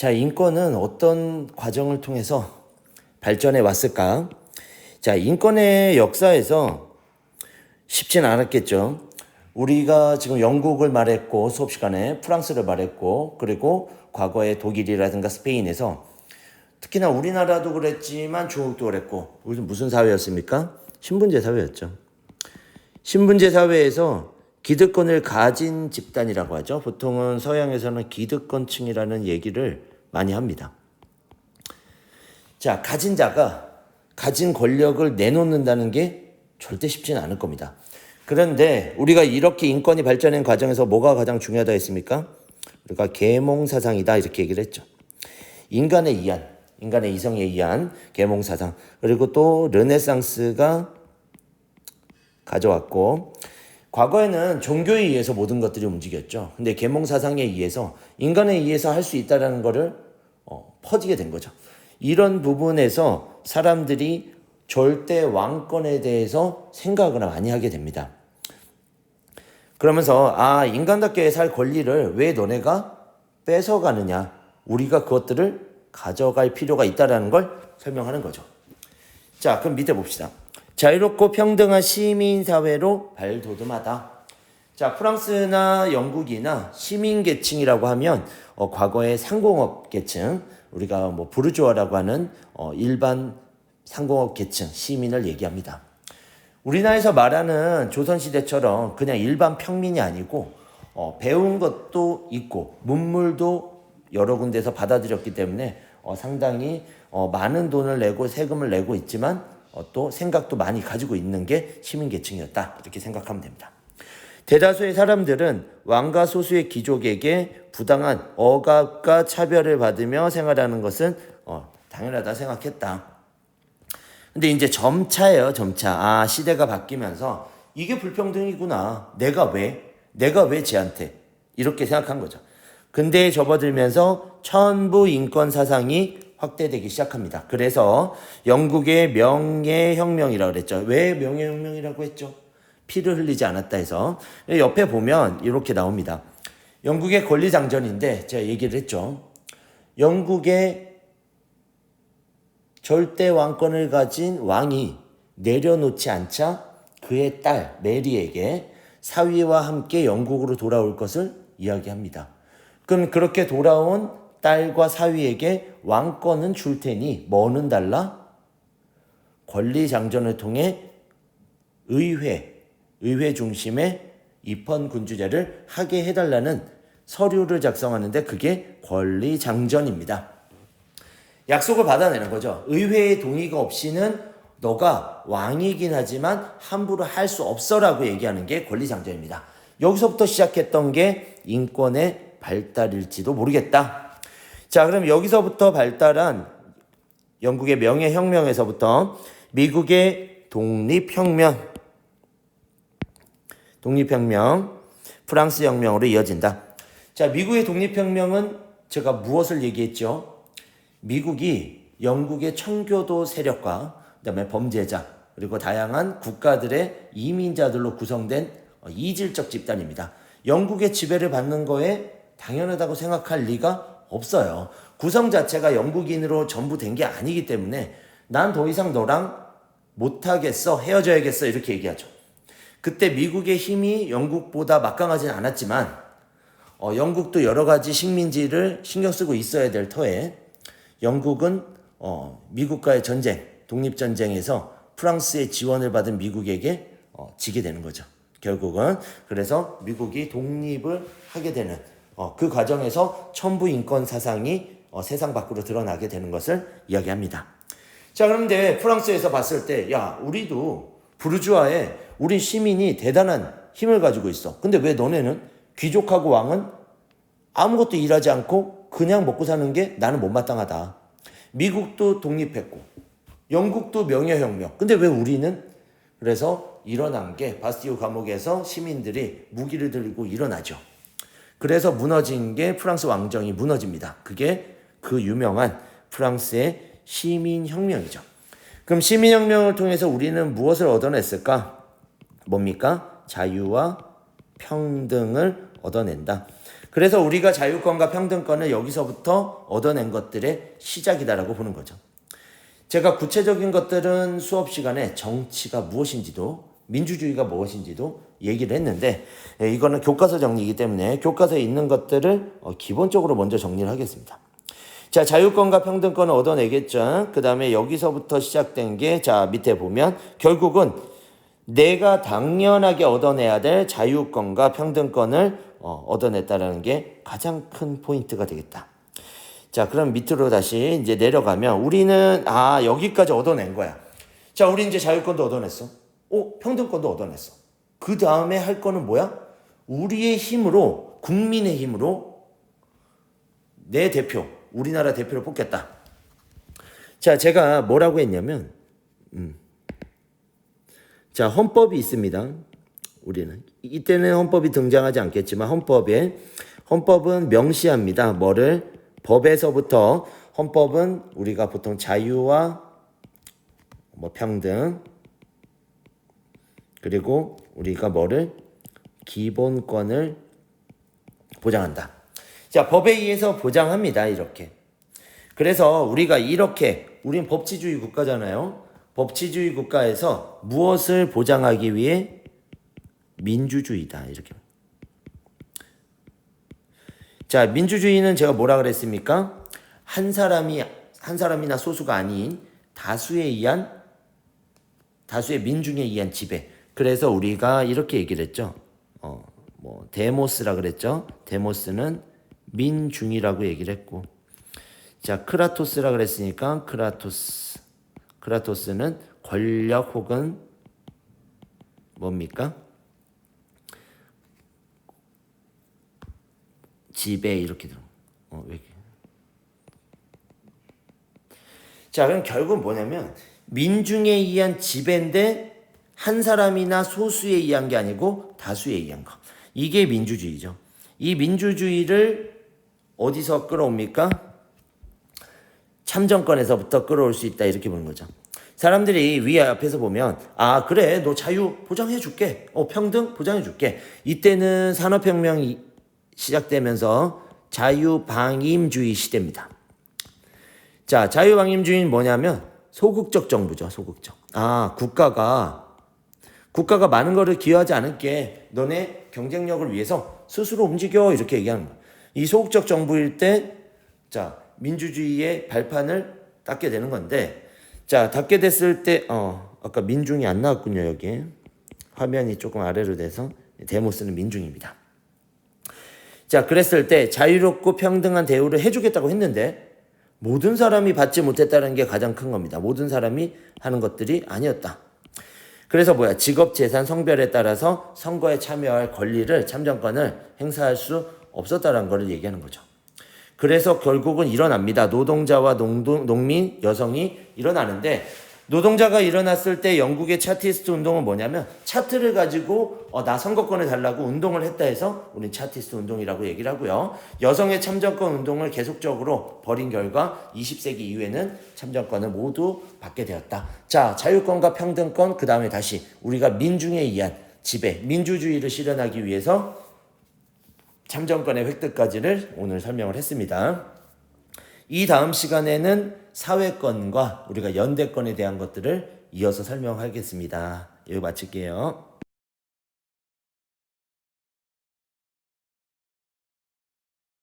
자, 인권은 어떤 과정을 통해서 발전해 왔을까? 자, 인권의 역사에서 쉽진 않았겠죠. 우리가 지금 영국을 말했고, 수업 시간에 프랑스를 말했고, 그리고 과거에 독일이라든가 스페인에서 특히나 우리나라도 그랬지만 중국도 그랬고, 우리는 무슨 사회였습니까? 신분제 사회였죠. 신분제 사회에서 기득권을 가진 집단이라고 하죠. 보통은 서양에서는 기득권층이라는 얘기를 많이 합니다. 자, 가진 자가 가진 권력을 내놓는다는 게 절대 쉽지는 않을 겁니다. 그런데 우리가 이렇게 인권이 발전한 과정에서 뭐가 가장 중요하다 했습니까? 우리가 계몽사상이다 이렇게 얘기를 했죠. 인간의 이한, 인간의 이성에 의한 계몽사상, 그리고 또 르네상스가 가져왔고, 과거에는 종교에 의해서 모든 것들이 움직였죠. 근데 계몽사상에 의해서 인간에 의해서 할 수 있다는 것을 퍼지게 된 거죠. 이런 부분에서 사람들이 절대 왕권에 대해서 생각을 많이 하게 됩니다. 그러면서 인간답게 살 권리를 왜 너네가 뺏어가느냐, 우리가 그것들을 가져갈 필요가 있다는 걸 설명하는 거죠. 자, 그럼 밑에 봅시다. 자유롭고 평등한 시민사회로 발돋움하다. 자, 프랑스나 영국이나 시민계층이라고 하면 과거의 상공업 계층, 우리가 뭐 부르주아라고 하는 일반 상공업 계층, 시민을 얘기합니다. 우리나라에서 말하는 조선시대처럼 그냥 일반 평민이 아니고 배운 것도 있고 문물도 여러 군데서 받아들였기 때문에 상당히 많은 돈을 내고 세금을 내고 있지만 또 생각도 많이 가지고 있는 게 시민계층이었다 이렇게 생각하면 됩니다. 대다수의 사람들은 왕과 소수의 귀족에게 부당한 억압과 차별을 받으며 생활하는 것은 당연하다 생각했다. 근데 이제 점차예요, 점차. 시대가 바뀌면서 이게 불평등이구나. 내가 왜 쟤한테 이렇게 생각한 거죠. 근대에 접어들면서 천부 인권 사상이 확대되기 시작합니다. 그래서 영국의 명예혁명이라고 그랬죠. 왜 명예혁명이라고 했죠? 피를 흘리지 않았다 해서. 옆에 보면 이렇게 나옵니다. 영국의 권리장전인데 제가 얘기를 했죠. 영국의 절대 왕권을 가진 왕이 내려놓지 않자 그의 딸 메리에게 사위와 함께 영국으로 돌아올 것을 이야기합니다. 그럼 그렇게 돌아온 딸과 사위에게 왕권은 줄 테니 뭐는 달라? 권리장전을 통해 의회 중심의 입헌군주제를 하게 해달라는 서류를 작성하는데 그게 권리장전입니다. 약속을 받아내는 거죠. 의회의 동의가 없이는 너가 왕이긴 하지만 함부로 할 수 없어라고 얘기하는 게 권리장전입니다. 여기서부터 시작했던 게 인권의 발달일지도 모르겠다. 자, 그럼 여기서부터 발달한 영국의 명예혁명에서부터 미국의 독립혁명, 프랑스 혁명으로 이어진다. 자, 미국의 독립혁명은 제가 무엇을 얘기했죠? 미국이 영국의 청교도 세력과 그다음에 범죄자 그리고 다양한 국가들의 이민자들로 구성된 이질적 집단입니다. 영국의 지배를 받는 거에 당연하다고 생각할 리가 없어요. 구성 자체가 영국인으로 전부 된 게 아니기 때문에 난 더 이상 너랑 못하겠어, 헤어져야겠어 이렇게 얘기하죠. 그때 미국의 힘이 영국보다 막강하진 않았지만 영국도 여러 가지 식민지를 신경 쓰고 있어야 될 터에 영국은 미국과의 전쟁, 독립전쟁에서 프랑스의 지원을 받은 미국에게 지게 되는 거죠. 결국은 그래서 미국이 독립을 하게 되는 그 과정에서 천부 인권 사상이 세상 밖으로 드러나게 되는 것을 이야기합니다. 자, 그런데 프랑스에서 봤을 때 우리도 부르주아에 우리 시민이 대단한 힘을 가지고 있어. 근데 왜 너네는 귀족하고 왕은 아무것도 일하지 않고 그냥 먹고 사는 게 나는 못마땅하다. 미국도 독립했고 영국도 명예혁명. 근데 왜 우리는? 그래서 일어난 게 바스티유 감옥에서 시민들이 무기를 들고 일어나죠. 그래서 무너진 게 프랑스 왕정이 무너집니다. 그게 그 유명한 프랑스의 시민혁명이죠. 그럼 시민혁명을 통해서 우리는 무엇을 얻어냈을까? 뭡니까? 자유와 평등을 얻어낸다. 그래서 우리가 자유권과 평등권을 여기서부터 얻어낸 것들의 시작이다라고 보는 거죠. 제가 구체적인 것들은 수업 시간에 정치가 무엇인지도 민주주의가 무엇인지도 얘기를 했는데 이거는 교과서 정리이기 때문에 교과서에 있는 것들을 기본적으로 먼저 정리를 하겠습니다. 자, 자유권과 평등권을 얻어내겠죠. 그 다음에 여기서부터 시작된 게, 자, 밑에 보면 결국은 내가 당연하게 얻어내야 될 자유권과 평등권을 얻어냈다라는 게 가장 큰 포인트가 되겠다. 자, 그럼 밑으로 다시 이제 내려가면 우리는 여기까지 얻어낸 거야. 자, 우리 이제 자유권도 얻어냈어. 평등권도 얻어냈어. 그 다음에 할 거는 뭐야? 우리의 힘으로, 국민의 힘으로 내 대표, 우리나라 대표를 뽑겠다. 자, 제가 뭐라고 했냐면, 자, 헌법이 있습니다. 우리는. 이때는 헌법이 등장하지 않겠지만 헌법은 명시합니다. 뭐를? 법에서부터 헌법은 우리가 보통 자유와 평등, 그리고 우리가 뭐를? 기본권을 보장한다. 자, 법에 의해서 보장합니다. 이렇게. 그래서 우리가 우린 법치주의 국가잖아요. 법치주의 국가에서 무엇을 보장하기 위해? 민주주의다. 이렇게. 자, 민주주의는 제가 뭐라 그랬습니까? 한 사람이나 소수가 아닌 다수의 민중에 의한 지배. 그래서 우리가 이렇게 얘기를 했죠. 데모스라 그랬죠. 데모스는 민중이라고 얘기를 했고. 자, 크라토스라 그랬으니까 크라토스는 권력 혹은 뭡니까? 지배 이렇게 들어. 자, 그럼 결국은 뭐냐면 민중에 의한 지배인데 한 사람이나 소수에 의한 게 아니고 다수에 의한 거. 이게 민주주의죠. 이 민주주의를 어디서 끌어옵니까? 참정권에서부터 끌어올 수 있다 이렇게 보는 거죠. 사람들이 위에 앞에서 보면 그래 너 자유 보장해 줄게. 평등 보장해 줄게. 이때는 산업혁명이 시작되면서 자유방임주의 시대입니다. 자, 자유방임주의는 뭐냐면 소극적 정부죠. 소극적. 국가가 많은 거를 기여하지 않을게. 너네 경쟁력을 위해서 스스로 움직여. 이렇게 얘기하는 거예요. 이 소극적 정부일 때, 자, 민주주의의 발판을 닦게 되는 건데, 자, 닦게 됐을 때, 아까 민중이 안 나왔군요, 여기. 화면이 조금 아래로 돼서, 데모스는 민중입니다. 자, 그랬을 때 자유롭고 평등한 대우를 해주겠다고 했는데, 모든 사람이 받지 못했다는 게 가장 큰 겁니다. 모든 사람이 하는 것들이 아니었다. 그래서 직업, 재산, 성별에 따라서 선거에 참여할 권리를, 참정권을 행사할 수 없었다는 걸 얘기하는 거죠. 그래서 결국은 일어납니다. 노동자와 농민, 여성이 일어나는데 노동자가 일어났을 때 영국의 차티스트 운동은 뭐냐면 차트를 가지고 나 선거권을 달라고 운동을 했다 해서 우리는 차티스트 운동이라고 얘기를 하고요. 여성의 참정권 운동을 계속적으로 벌인 결과 20세기 이후에는 참정권을 모두 받게 되었다. 자, 자유권과 평등권, 그 다음에 다시 우리가 민중에 의한 지배, 민주주의를 실현하기 위해서 참정권의 획득까지를 오늘 설명을 했습니다. 이 다음 시간에는 사회권과 우리가 연대권에 대한 것들을 이어서 설명하겠습니다. 여기 마칠게요.